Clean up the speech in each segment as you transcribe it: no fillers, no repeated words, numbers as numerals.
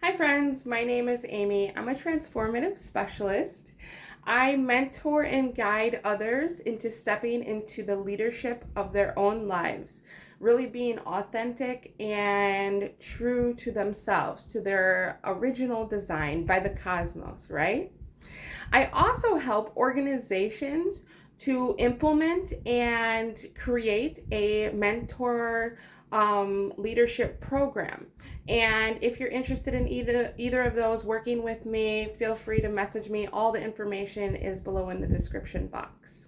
Hi, friends. My name is Amy. I'm a transformative specialist. I mentor and guide others into stepping into the leadership of their own lives, really being authentic and true to themselves, to their original design by the cosmos, right? I also help organizations to implement and create a mentor leadership program. And if you're interested in either of those working with me, feel free to message me. All the information is below in the description box.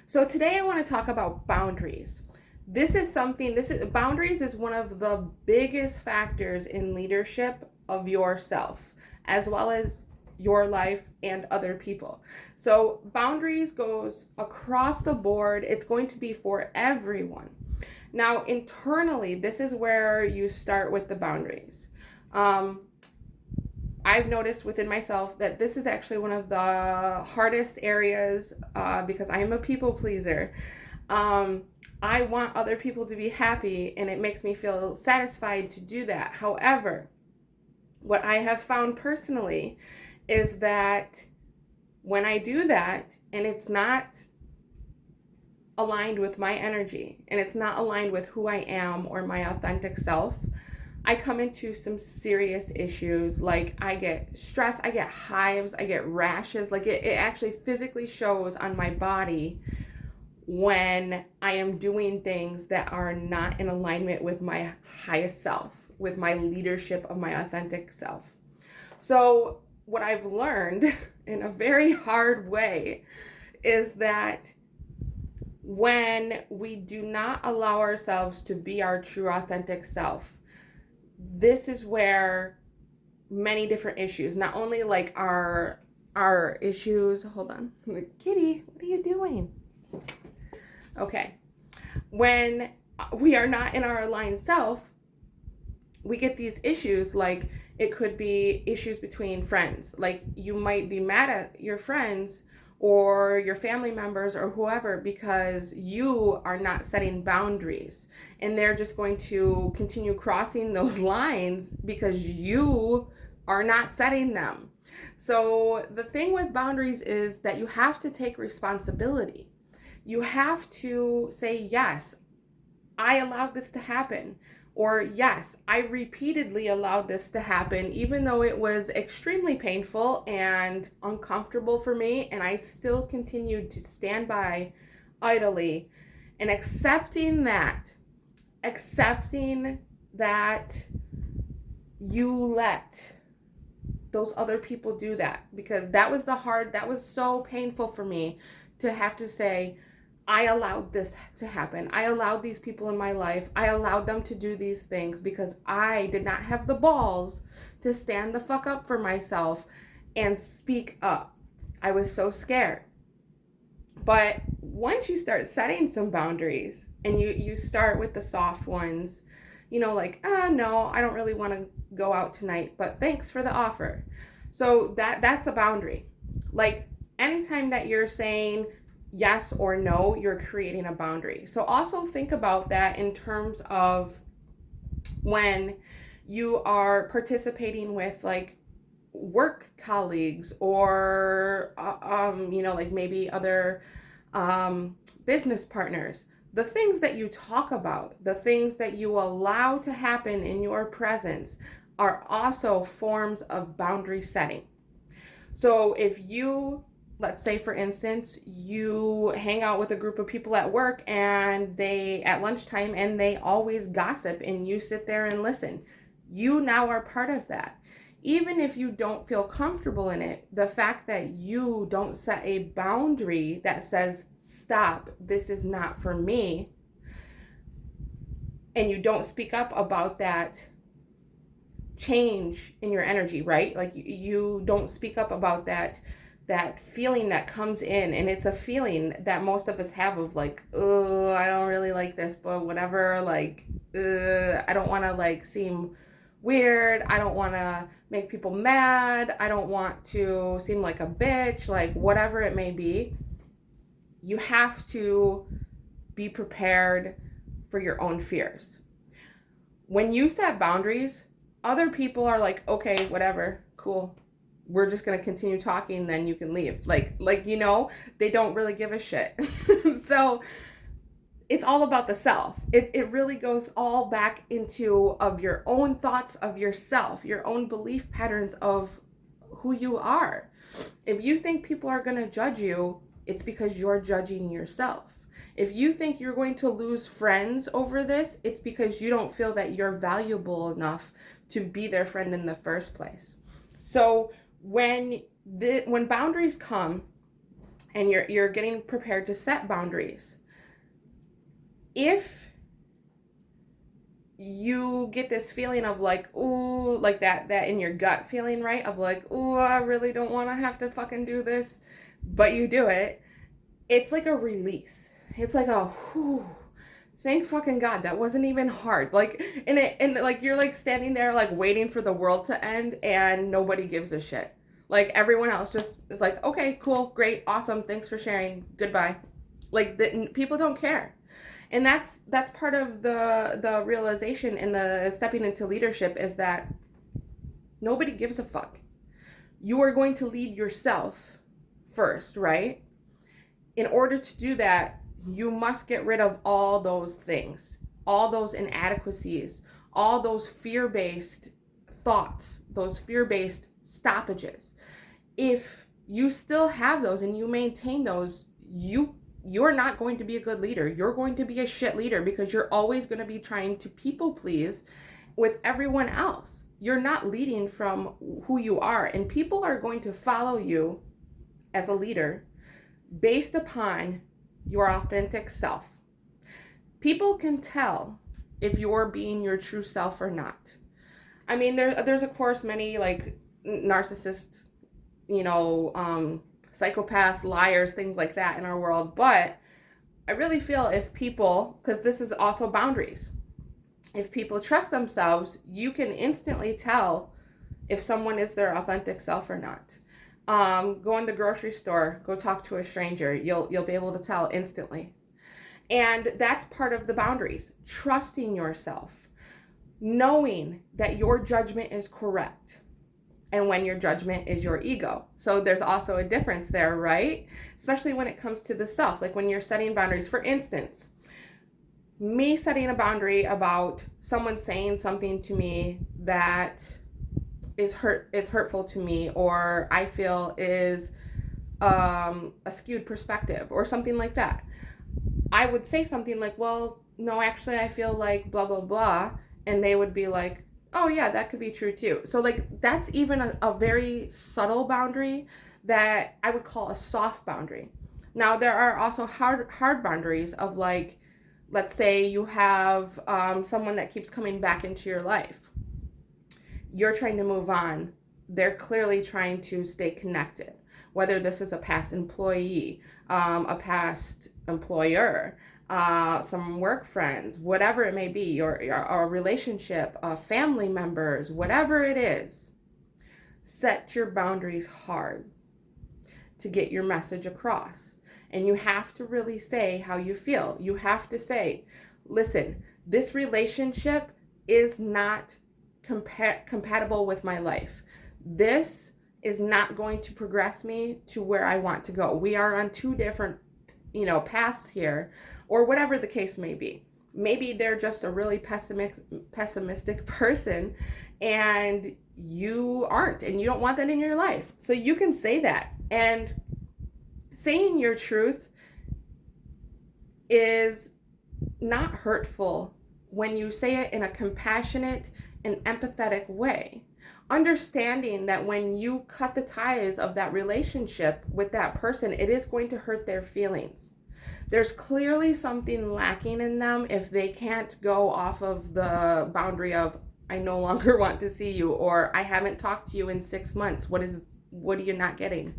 So today I want to talk about boundaries. Boundaries is one of the biggest factors in leadership of yourself, as well as your life and other people. So boundaries goes across the board. It's going to be for everyone. Now, internally, this is where you start with the boundaries. Um, I've noticed within myself that this is actually one of the hardest areas because I am a people pleaser. Um, I want other people to be happy, and it makes me feel satisfied to do that. However, what I have found personally is that when I do that and it's not aligned with my energy and it's not aligned with who I am or my authentic self, I come into some serious issues. Like I get stress, I get hives, I get rashes. Like it actually physically shows on my body when I am doing things that are not in alignment with my highest self, with my leadership of my authentic self. So, what I've learned in a very hard way is that when we do not allow ourselves to be our true authentic self, this is where many different issues, not only like our issues, hold on. Kitty, what are you doing? Okay. When we are not in our aligned self, we get these issues. Like it could be issues between friends. Like you might be mad at your friends or your family members or whoever because you are not setting boundaries, and they're just going to continue crossing those lines because you are not setting them. So the thing with boundaries is that you have to take responsibility. You have to say, yes, I allowed this to happen. Or, yes, I repeatedly allowed this to happen, even though it was extremely painful and uncomfortable for me. And I still continued to stand by idly and accepting that you let those other people do that, because that was so painful for me to have to say, I allowed this to happen. I allowed these people in my life. I allowed them to do these things because I did not have the balls to stand the fuck up for myself and speak up. I was so scared. But once you start setting some boundaries and you start with the soft ones, like, no, I don't really want to go out tonight, but thanks for the offer. So that's a boundary. Like anytime that you're saying yes or no, you're creating a boundary. So also think about that in terms of when you are participating with like work colleagues or like maybe other business partners. The things that you talk about, the things that you allow to happen in your presence are also forms of boundary setting. So if you, let's say for instance, you hang out with a group of people at work and they at lunchtime and they always gossip and you sit there and listen, you now are part of that. Even if you don't feel comfortable in it, the fact that you don't set a boundary that says, stop, this is not for me, and you don't speak up about that change in your energy, right? Like you don't speak up about that feeling that comes in, and it's a feeling that most of us have of like, oh, I don't really like this, but whatever, like, I don't want to like seem weird, I don't want to make people mad, I don't want to seem like a bitch, like whatever it may be. You have to be prepared for your own fears. When you set boundaries, Other people are like, okay, whatever, cool. We're just gonna continue talking, then you can leave. They don't really give a shit. So it's all about the self. It really goes all back into of your own thoughts of yourself, your own belief patterns of who you are. If you think people are going to judge you, it's because you're judging yourself. If you think you're going to lose friends over this, it's because you don't feel that you're valuable enough to be their friend in the first place. So when boundaries come and you're getting prepared to set boundaries, if you get this feeling of like, ooh, like that in your gut feeling, right? Of like, ooh, I really don't want to have to fucking do this, but you do it. It's like a release. It's like a whew. Thank fucking God that wasn't even hard. Like, and like you're like standing there like waiting for the world to end and nobody gives a shit. Like everyone else just is like, okay, cool, great, awesome, thanks for sharing, goodbye. Like people don't care. And that's part of the realization and the stepping into leadership is that nobody gives a fuck. You are going to lead yourself first, right? In order to do that, you must get rid of all those things, all those inadequacies, all those fear-based thoughts, those fear-based stoppages. If you still have those and you maintain those, you're not going to be a good leader. You're going to be a shit leader because you're always going to be trying to people please with everyone else. You're not leading from who you are, and people are going to follow you as a leader based upon your authentic self. People can tell if you're being your true self or not. I mean, there's of course many like narcissists, psychopaths, liars, things like that in our world. But I really feel if people, because this is also boundaries, if people trust themselves, you can instantly tell if someone is their authentic self or not. Go in the grocery store, go talk to a stranger. You'll be able to tell instantly. And that's part of the boundaries. Trusting yourself, knowing that your judgment is correct, and when your judgment is your ego. So there's also a difference there, right? Especially when it comes to the self, like when you're setting boundaries. For instance, me setting a boundary about someone saying something to me that is hurtful to me, or I feel is a skewed perspective or something like that. I would say something like, well, no, actually I feel like blah, blah, blah. And they would be like, oh yeah, that could be true too. So like that's even a very subtle boundary that I would call a soft boundary. Now there are also hard boundaries of like, let's say you have someone that keeps coming back into your life. You're trying to move on. They're clearly trying to stay connected. Whether this is a past employee, a past employer, some work friends, whatever it may be, your relationship, family members, whatever it is, set your boundaries hard to get your message across. And you have to really say how you feel. You have to say, listen, this relationship is not compatible with my life. This is not going to progress me to where I want to go. We are on two different, paths here, or whatever the case may be. Maybe they're just a really pessimistic person and you aren't, and you don't want that in your life. So you can say that. And saying your truth is not hurtful when you say it in a compassionate and empathetic way. Understanding that when you cut the ties of that relationship with that person, it is going to hurt their feelings. There's clearly something lacking in them if they can't go off of the boundary of, I no longer want to see you, or I haven't talked to you in 6 months. What are you not getting?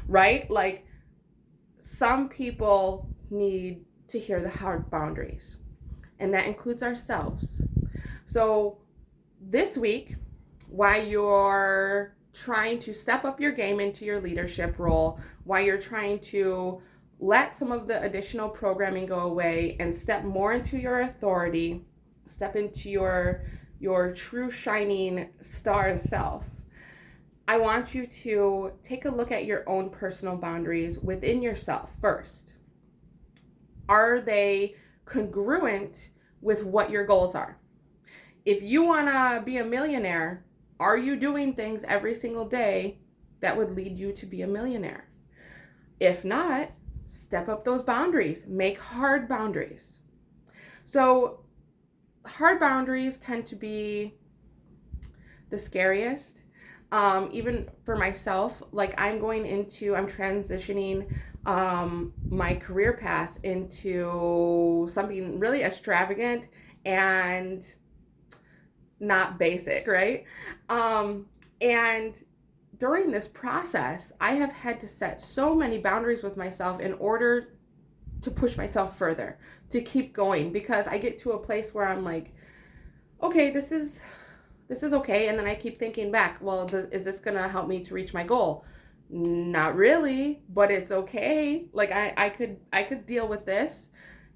Right? Like, some people need to hear the hard boundaries, and that includes ourselves. So this week, while you're trying to step up your game into your leadership role, while you're trying to let some of the additional programming go away and step more into your authority, step into your your true shining star self, I want you to take a look at your own personal boundaries within yourself first. Are they congruent with what your goals are? If you want to be a millionaire, are you doing things every single day that would lead you to be a millionaire? If not, step up those boundaries. Make hard boundaries. So, hard boundaries tend to be the scariest. Even for myself, like I'm transitioning my career path into something really extravagant and not basic, right? And during this process, I have had to set so many boundaries with myself in order to push myself further, to keep going, because I get to a place where I'm like, okay, this is okay. And then I keep thinking back, well, is this going to help me to reach my goal? Not really, but it's okay. Like I could deal with this.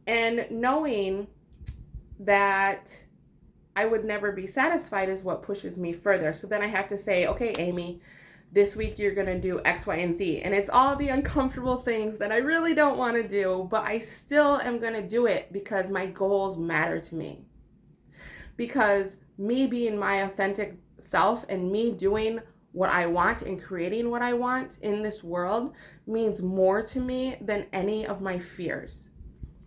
And knowing that I would never be satisfied is what pushes me further. So then I have to say, okay, Amy, this week you're going to do X, Y, and Z. And it's all the uncomfortable things that I really don't want to do, but I still am going to do it because my goals matter to me. Because me being my authentic self and me doing what I want and creating what I want in this world means more to me than any of my fears.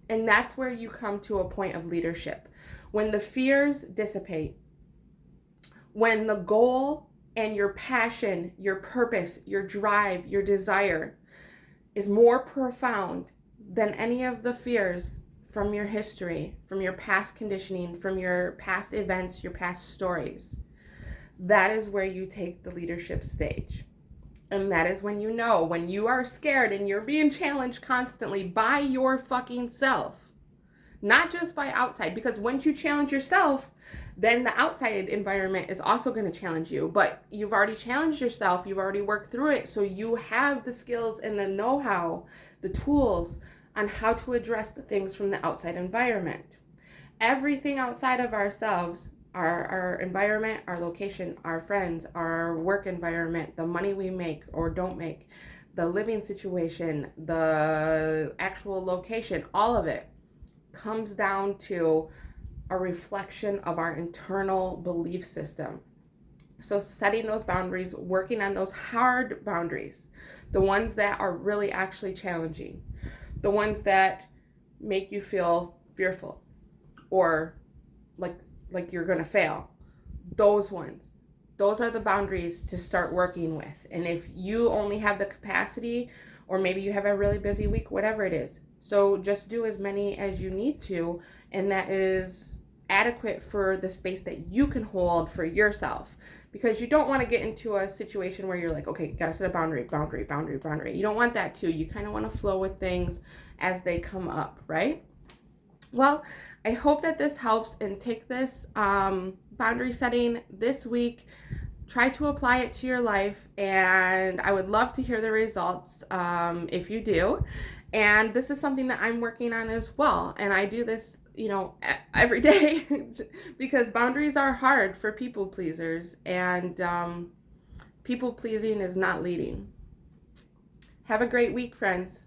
And that's where you come to a point of leadership. When the fears dissipate, when the goal and your passion, your purpose, your drive, your desire is more profound than any of the fears from your history, from your past conditioning, from your past events, your past stories, that is where you take the leadership stage. And that is when you are scared and you're being challenged constantly by your fucking self, not just by outside, because once you challenge yourself, then the outside environment is also going to challenge you. But you've already challenged yourself, you've already worked through it, so you have the skills and the know-how, the tools on how to address the things from the outside environment. Everything outside of ourselves, our environment, our location, our friends, our work environment, the money we make or don't make, the living situation, the actual location, all of it comes down to a reflection of our internal belief system. So setting those boundaries, working on those hard boundaries, the ones that are really actually challenging, the ones that make you feel fearful or like you're going to fail, those are the boundaries to start working with. And if you only have the capacity, or maybe you have a really busy week, whatever it is, so just do as many as you need to, and that is adequate for the space that you can hold for yourself. Because you don't want to get into a situation where you're like, okay, gotta set a boundary. You don't want that too. You kind of want to flow with things as they come up, right? Well, I hope that this helps, and take this boundary setting this week. Try to apply it to your life, and I would love to hear the results if you do. And this is something that I'm working on as well. And I do this, every day because boundaries are hard for people pleasers, and people pleasing is not leading. Have a great week, friends.